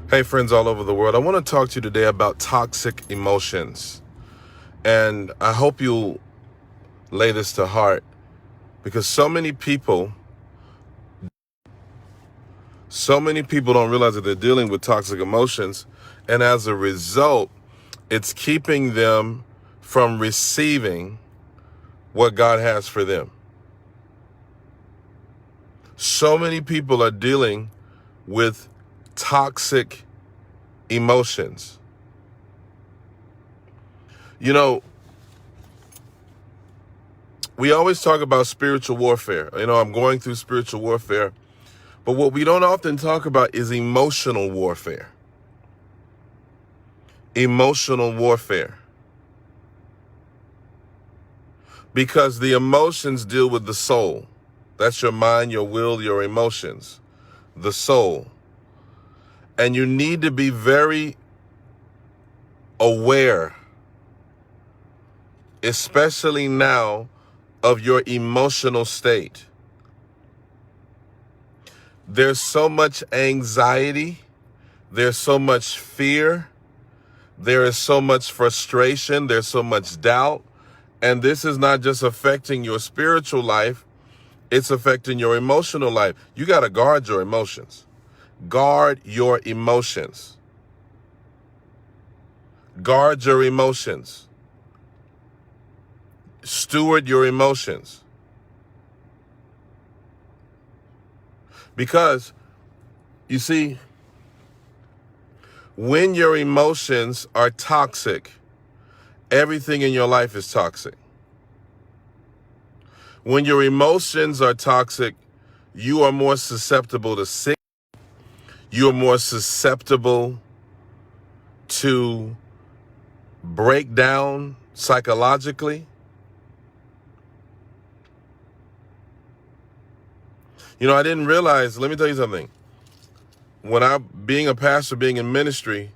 Hey, friends all over the world. I want to talk to you today about toxic emotions. And I hope you'll lay this to heart because so many people don't realize that they're dealing with toxic emotions. And as a result, it's keeping them from receiving what God has for them. So many people are dealing with toxic emotions. You know, we always talk about spiritual warfare. I'm going through spiritual warfare. But what we don't often talk about is emotional warfare. Emotional warfare. Because the emotions deal with the soul. That's your mind, your will, your emotions. The soul. And you need to be very aware, especially now, of your emotional state. There's so much anxiety. There's so much fear. There is so much frustration. There's so much doubt. And this is not just affecting your spiritual life. It's affecting your emotional life. You got to guard your emotions. Guard your emotions. Guard your emotions. Steward your emotions. Because, you see, when your emotions are toxic, everything in your life is toxic. When your emotions are toxic, you are more susceptible to sickness. You are more susceptible to break down psychologically. I didn't realize, let me tell you something. Being a pastor, being in ministry,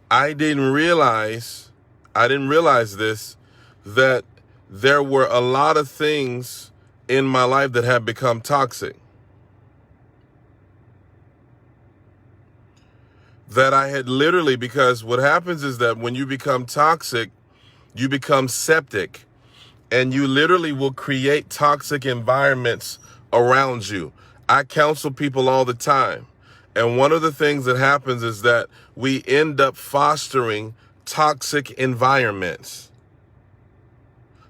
I didn't realize this, that there were a lot of things in my life that had become toxic. That I had literally, because what happens is that when you become toxic, you become septic, and you literally will create toxic environments around you. I counsel people all the time. And one of the things that happens is that we end up fostering toxic environments.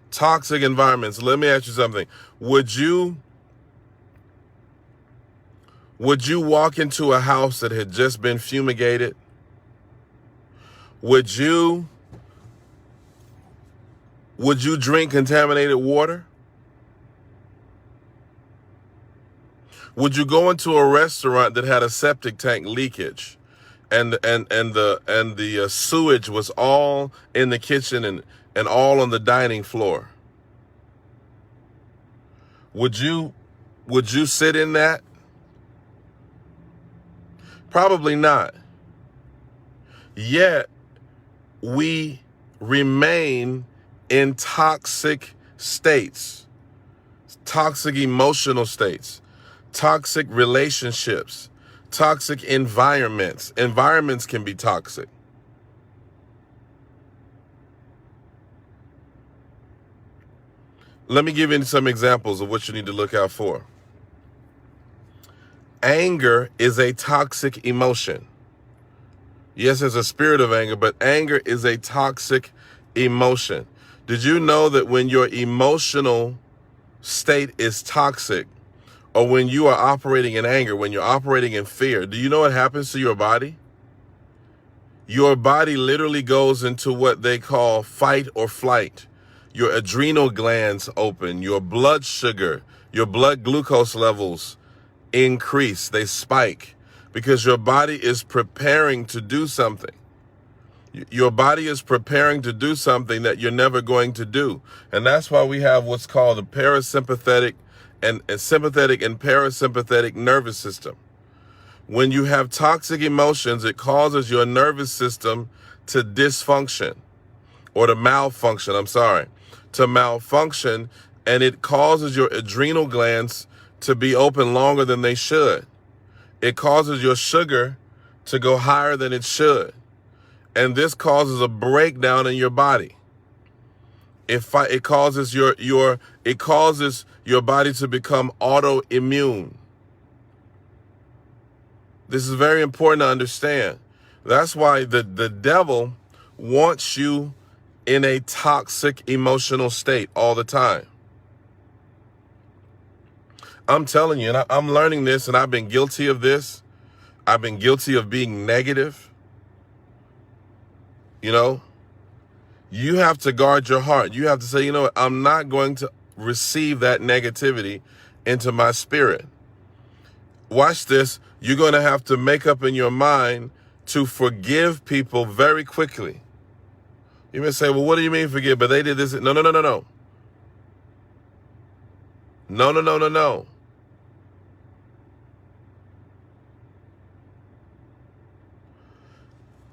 Toxic environments. Let me ask you something. Would you walk into a house that had just been fumigated? Would you drink contaminated water? Would you go into a restaurant that had a septic tank leakage and the sewage was all in the kitchen and all on the dining floor? Would you sit in that? Probably not. Yet we remain in toxic states, toxic emotional states, toxic relationships, toxic environments. Environments can be toxic. Let me give you some examples of what you need to look out for. Anger is a toxic emotion. Yes, there's a spirit of anger, but anger is a toxic emotion. Did you know that when your emotional state is toxic, or when you are operating in anger, when you're operating in fear, do you know what happens to your body? Your body literally goes into what they call fight or flight. Your adrenal glands open, your blood sugar, your blood glucose levels increase, they spike, because your body is preparing to do something. Your body is preparing to do something that you're never going to do. And that's why we have what's called the parasympathetic and sympathetic and parasympathetic nervous system. When you have toxic emotions, it causes your nervous system to dysfunction or to malfunction, and it causes your adrenal glands to be open longer than they should. It causes your sugar to go higher than it should. And this causes a breakdown in your body. It causes your body to become autoimmune. This is very important to understand. That's why the devil wants you in a toxic emotional state all the time. I'm telling you, and I'm learning this, and I've been guilty of this. I've been guilty of being negative. You know, you have to guard your heart. You have to say, you know what, I'm not going to receive that negativity into my spirit. Watch this. You're going to have to make up in your mind to forgive people very quickly. You may say, well, what do you mean forgive? But they did this. No. No.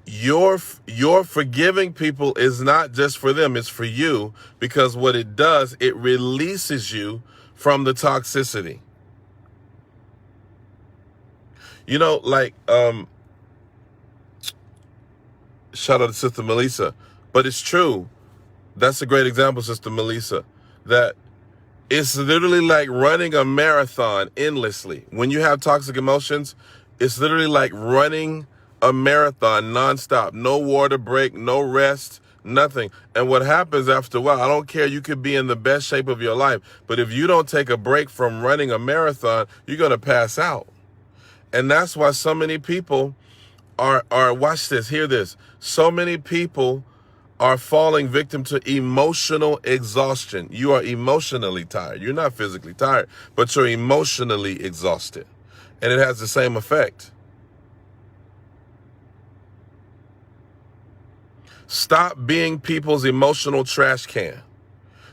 Your forgiving people is not just for them, it's for you, because what it does, it releases you from the toxicity. You know, like, shout out to Sister Melissa, but it's true. That's a great example, Sister Melissa, that it's literally like running a marathon endlessly. When you have toxic emotions, it's literally like running a marathon nonstop, no water break, no rest, nothing. And what happens after a while, I don't care, you could be in the best shape of your life, but if you don't take a break from running a marathon, you're going to pass out. And that's why so many people are, watch this, hear this. So many people are falling victim to emotional exhaustion. You are emotionally tired. You're not physically tired, but you're emotionally exhausted. And it has the same effect. Stop being people's emotional trash can.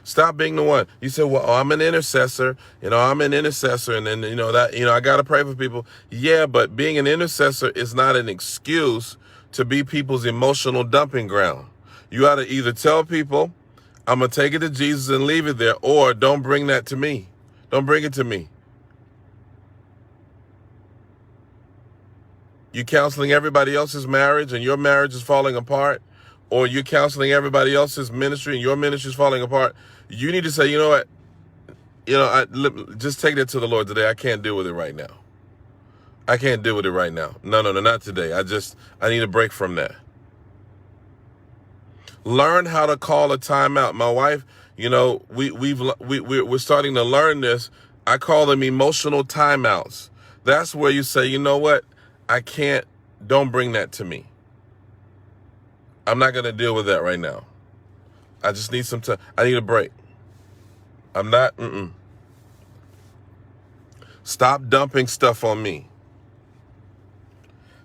Stop being the one. You say, well, I'm an intercessor. I'm an intercessor. And then, I got to pray for people. Yeah, but being an intercessor is not an excuse to be people's emotional dumping ground. You ought to either tell people, I'm going to take it to Jesus and leave it there, or don't bring that to me. Don't bring it to me. You counseling everybody else's marriage and your marriage is falling apart, or you're counseling everybody else's ministry and your ministry is falling apart. You need to say, you know what? Just take that to the Lord today. I can't deal with it right now. I can't deal with it right now. No, not today. I need a break from that. Learn how to call a timeout. My wife, we're starting to learn this. I call them emotional timeouts. That's where you say, you know what? I can't, don't bring that to me. I'm not going to deal with that right now. I just need some time. I need a break. Stop dumping stuff on me.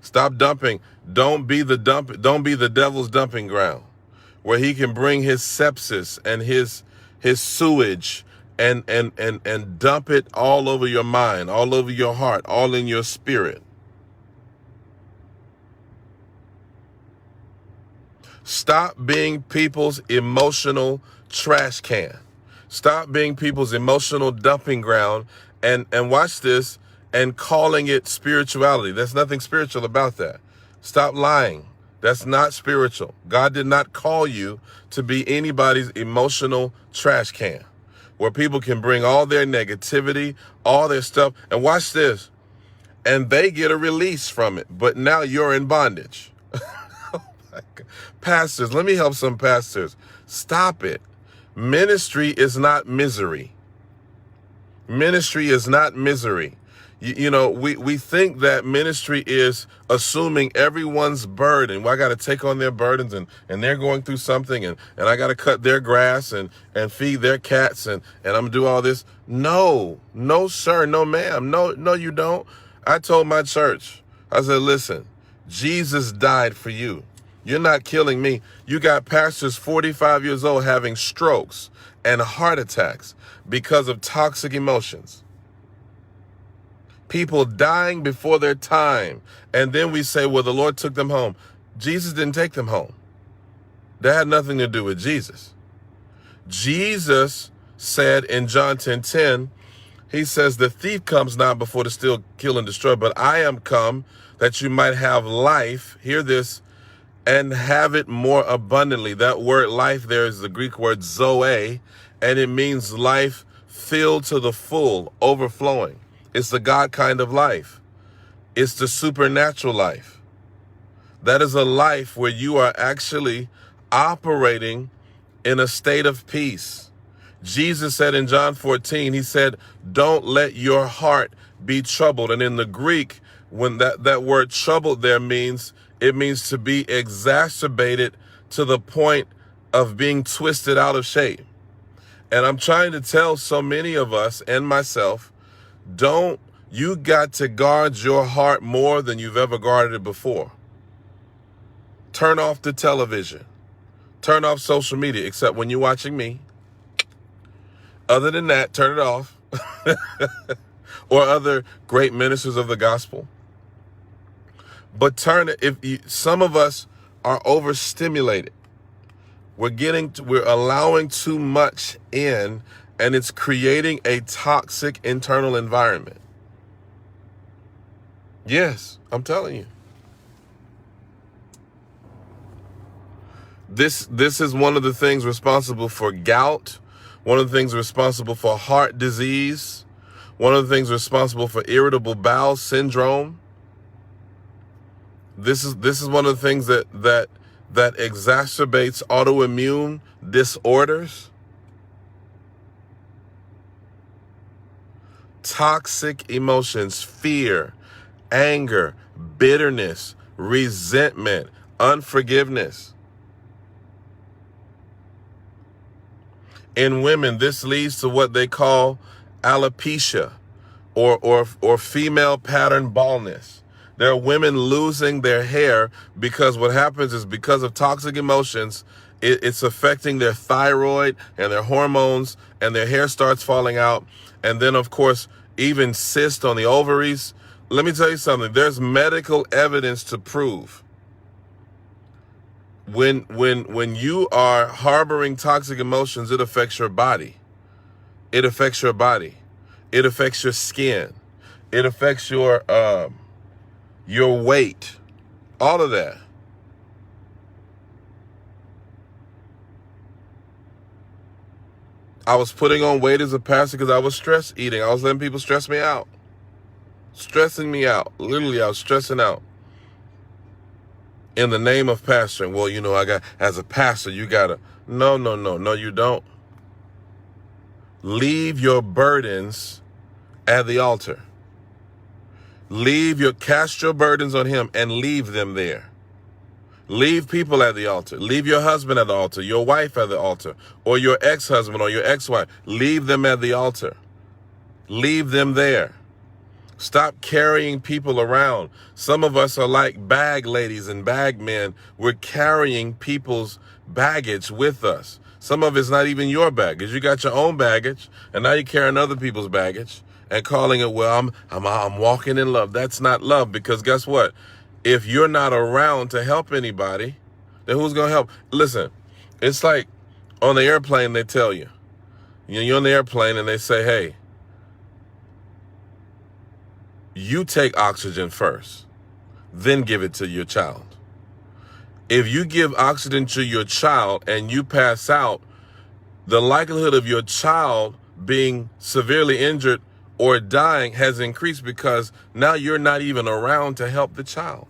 Stop dumping. Don't be the devil's dumping ground where he can bring his sepsis and his sewage and dump it all over your mind, all over your heart, all in your spirit. Stop being people's emotional trash can. Stop being people's emotional dumping ground and watch this, and calling it spirituality. There's nothing spiritual about that. Stop lying. That's not spiritual. God did not call you to be anybody's emotional trash can where people can bring all their negativity, all their stuff, and watch this, and they get a release from it. But now you're in bondage. Pastors, let me help some pastors. Stop it. Ministry is not misery. Ministry is not misery. We think that ministry is assuming everyone's burden. Well, I got to take on their burdens and they're going through something and I got to cut their grass and feed their cats and I'm going to do all this. No, sir. No, ma'am. No, you don't. I told my church, I said, listen, Jesus died for you. You're not killing me. You got pastors 45 years old having strokes and heart attacks because of toxic emotions. People dying before their time. And then we say, well, the Lord took them home. Jesus didn't take them home. That had nothing to do with Jesus. Jesus said in John 10:10 He says, the thief comes not before to steal, kill, and destroy, but I am come that you might have life, hear this, and have it more abundantly. That word life there is the Greek word zoe, and it means life filled to the full, overflowing. It's the God kind of life. It's the supernatural life. That is a life where you are actually operating in a state of peace. Jesus said in John 14, he said, don't let your heart be troubled. And in the Greek, when that word troubled there means, it means to be exacerbated to the point of being twisted out of shape. And I'm trying to tell so many of us and myself, you got to guard your heart more than you've ever guarded it before. Turn off the television. Turn off social media, except when you're watching me. Other than that, turn it off. Or other great ministers of the gospel. But some of us are overstimulated. We're allowing too much in, and it's creating a toxic internal environment. Yes, I'm telling you. This is one of the things responsible for gout, one of the things responsible for heart disease, one of the things responsible for irritable bowel syndrome. This is one of the things that exacerbates autoimmune disorders. Toxic emotions, fear, anger, bitterness, resentment, unforgiveness. In women, this leads to what they call alopecia or female pattern baldness. There are women losing their hair because what happens is because of toxic emotions, it's affecting their thyroid and their hormones, and their hair starts falling out. And then, of course, even cysts on the ovaries. Let me tell you something. There's medical evidence to prove when you are harboring toxic emotions, it affects your body. It affects your body. It affects your skin. It affects your weight, all of that. I was putting on weight as a pastor because I was stress eating. I was letting people stress me out. Stressing me out. Literally, I was stressing out. In the name of pastoring. Well, as a pastor, you gotta. No, you don't. Leave your burdens at the altar. Cast your burdens on him and leave them there. Leave people at the altar. Leave your husband at the altar, your wife at the altar, or your ex-husband or your ex-wife. Leave them at the altar. Leave them there. Stop carrying people around. Some of us are like bag ladies and bag men. We're carrying people's baggage with us. Some of it's not even your baggage. You got your own baggage, and now you're carrying other people's baggage and calling it, well, I'm walking in love. That's not love, because guess what? If you're not around to help anybody, then who's going to help? Listen, it's like on the airplane, they tell you, you're on the airplane and they say, hey, you take oxygen first, then give it to your child. If you give oxygen to your child and you pass out, the likelihood of your child being severely injured or dying has increased because now you're not even around to help the child.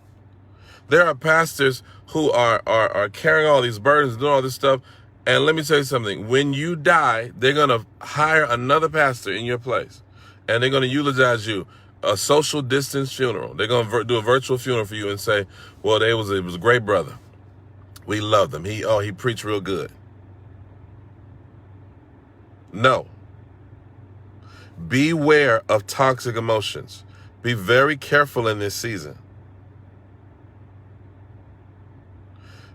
There are pastors who are carrying all these burdens, doing all this stuff. And let me tell you something. When you die, they're going to hire another pastor in your place, and they're going to eulogize you. A social distance funeral. They're going to do a virtual funeral for you and say, well, it was a great brother. We loved him. He preached real good. No. Beware of toxic emotions. Be very careful in this season.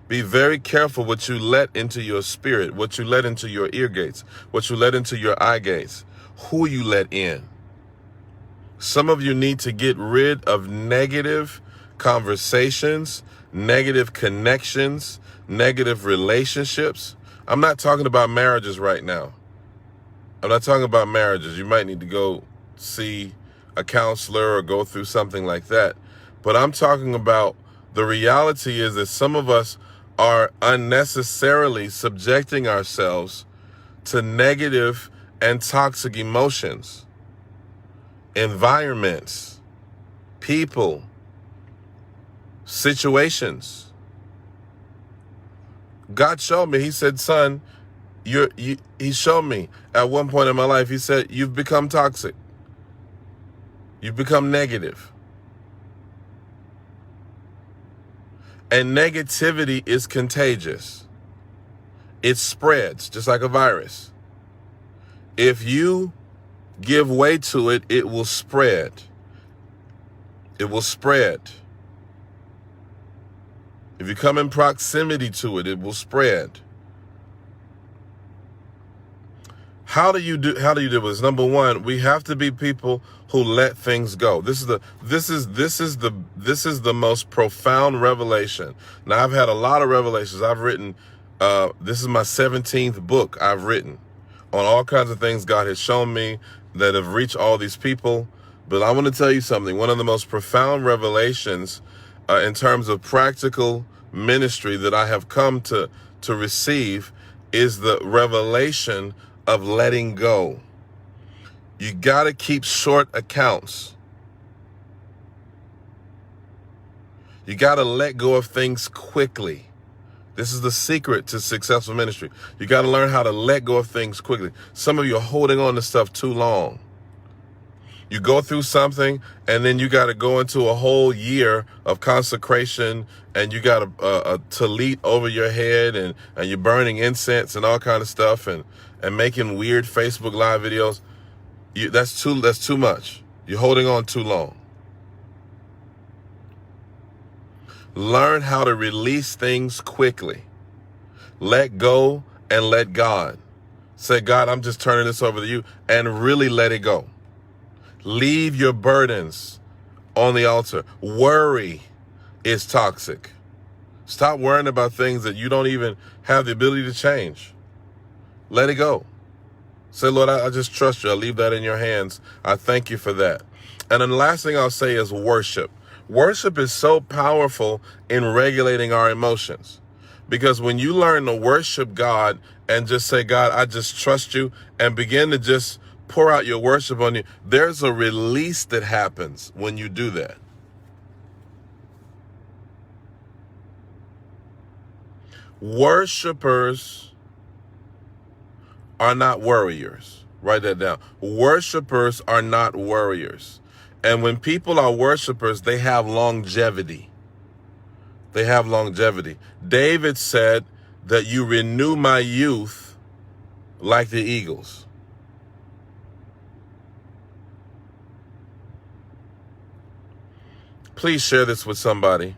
Be very careful what you let into your spirit, what you let into your ear gates, what you let into your eye gates, who you let in. Some of you need to get rid of negative conversations, negative connections, negative relationships. I'm not talking about marriages right now. I'm not talking about marriages. You might need to go see a counselor or go through something like that. But I'm talking about the reality is that some of us are unnecessarily subjecting ourselves to negative and toxic emotions, environments, people, situations. God showed me, he said, son, he showed me at one point in my life, he said, you've become toxic. You've become negative. And negativity is contagious. It spreads just like a virus. If you give way to it, it will spread. It will spread. If you come in proximity to it, it will spread. How do you do with this? Number one, we have to be people who let things go. This is the most profound revelation. Now, I've had a lot of revelations. I've written, this is my 17th book I've written on all kinds of things God has shown me that have reached all these people. But I want to tell you something. One of the most profound revelations in terms of practical ministry that I have come to receive is the revelation of letting go. You got to keep short accounts. You got to let go of things quickly. This is the secret to successful ministry. You got to learn how to let go of things quickly. Some of you are holding on to stuff too long. You go through something and then you got to go into a whole year of consecration and you got a tallit over your head and you're burning incense and all kind of stuff and making weird Facebook Live videos. That's too much. You're holding on too long. Learn how to release things quickly. Let go and let God. Say, God, I'm just turning this over to you, and really let it go. Leave your burdens on the altar. Worry is toxic. Stop worrying about things that you don't even have the ability to change. Let it go. Say, Lord, I just trust you. I leave that in your hands. I thank you for that. And then the last thing I'll say is worship. Worship is so powerful in regulating our emotions. Because when you learn to worship God and just say, God, I just trust you, and begin to just pour out your worship on you, there's a release that happens when you do that. Worshipers are not worriers. Write that down. Worshipers are not worriers. And when people are worshipers, they have longevity. They have longevity. David said that you renew my youth like the eagles. Please share this with somebody.